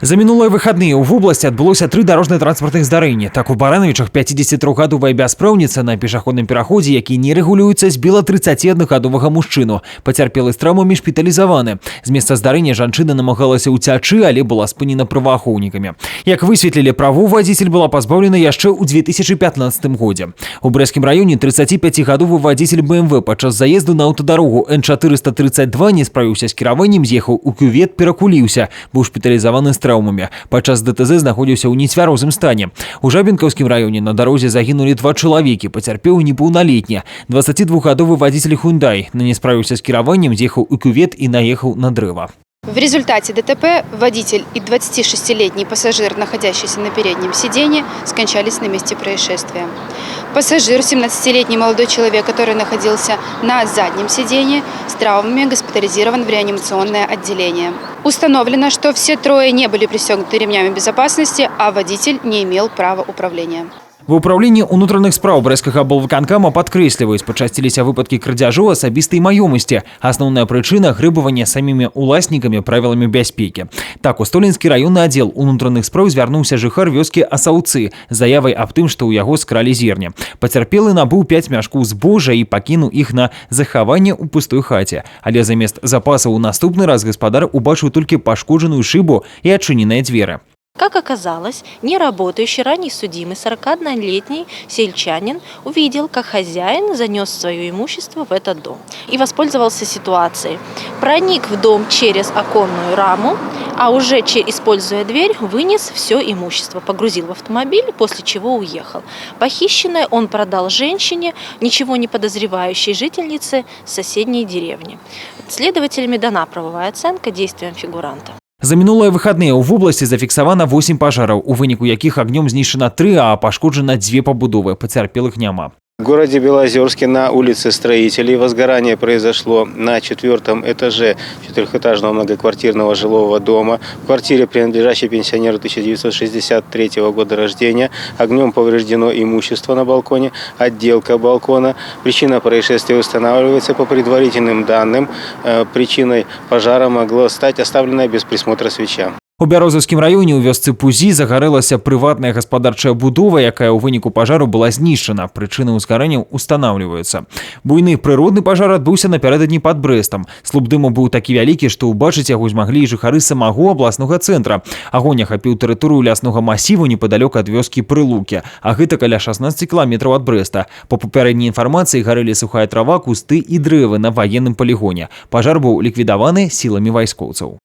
За мінулыя выхадныя ў вобласці адбылося 3 дарожна-транспартных здарэнні. Так у Барановічах 53-гадовая бяспраўніца на пешаходным пераходзе, які не рэгулюецца, збіла 31-гадовага мужчыну. Пацярпелы з траўмамі шпіталізаваны. З месца здарэння жанчына намагалася ўцячы, але была спынена праваахоўнікамі. Як высветлілі, правоў вадзіцель была пазбаўлена яшчэ ў 2015 годзе. У Брэсцкім раёне 35-гадовы вадзіцель БМВ падчас заезду на аўтадарогу Н432 не справіўся з кіраваннем, з'ехаў у кювет, перакуліўся, быў шпіталізаваны з траўмамі. Падчас ДТЗ знаходзіўся ў нецвярозым стане. У Жабінкаўскім раёне на дарозе загінулі 2 чалавекі, пацярпеў непаўналетні. 22-гадовы вадзіцель Hyundai не справіўся з кіраваннем, з'ехаў у кювет і наехаў на дрэва. В результате ДТП водитель и 26-летний пассажир, находящийся на переднем сиденье, скончались на месте происшествия. Пассажир, 17-летний молодой человек, который находился на заднем сиденье, с травмами госпитализирован в реанимационное отделение. Установлено, что все трое не были пристегнуты ремнями безопасности, а водитель не имел права управления. В управлении унутраных спраў брэсцкага аблвыканкама падкрэсліваюць, пачасціліся выпадкі крадзяжу асабістай маёмасці. Асноўная прычына – грэбаванне самімі уласнікамі правіламі бяспекі. Так, у Столінскі раённы аддзел унутраных спраў звярнуўся жыхар вёскі Асаўцы з заявай аб тым, што ў яго скралі зерне. Пацярпелы набыў 5 мяшкоў збожжа і пакінуў іх на захаванне ў пустой хаце. Але замест запасаў у наступны раз гаспадар убачыў толькі пашкоджаную шыбу і адчыненыя дзверы. Как оказалось, неработающий ранний судимый 41-летний сельчанин увидел, как хозяин занес свое имущество в этот дом и воспользовался ситуацией. Проник в дом через оконную раму, а уже используя дверь, вынес все имущество, погрузил в автомобиль, после чего уехал. Похищенное он продал женщине, ничего не подозревающей жительнице соседней деревни. Следователями дана правовая оценка действиям фигуранта. За мінулыя выхадныя ў вобласці зафіксавана 8 пажараў, у выніку якіх агнём знішчана 3, а пашкоджана 2 пабудовы. Пацярпелых няма. В городе Белозерске на улице Строителей возгорание произошло на 4-м этаже 4-этажного многоквартирного жилого дома. В квартире, принадлежащей пенсионеру 1963 года рождения, огнем повреждено имущество на балконе, отделка балкона. Причина происшествия устанавливается по предварительным данным. Причиной пожара могло стать оставленная без присмотра свеча. У Бярозаўскім раёне ў вёсцы Пузі загарэлася прыватная гаспадарчая будова, якая ў выніку пажару была знішчана. Прычыны ўзгарэнняў устанаўліваюцца. Буйны прыродны пажар адбыўся напярэдадні пад Брэстам. Слуп дыму быў такі вялікі, што ўбачыць яго змаглі і жыхары самого абласнога цэнтра. Агонь ахапіў тэрыторыю ляснога масіву непадалёк ад вёскі Прылукі, а гэта каля 16 кіламетраў ад Брэста. Па папярэдняй інфармацыі гарэлі сухая трава, кусты і дрэвы на ваенным палігоне. Пажар быў ліквідаваны сіламі вайскоўцаў.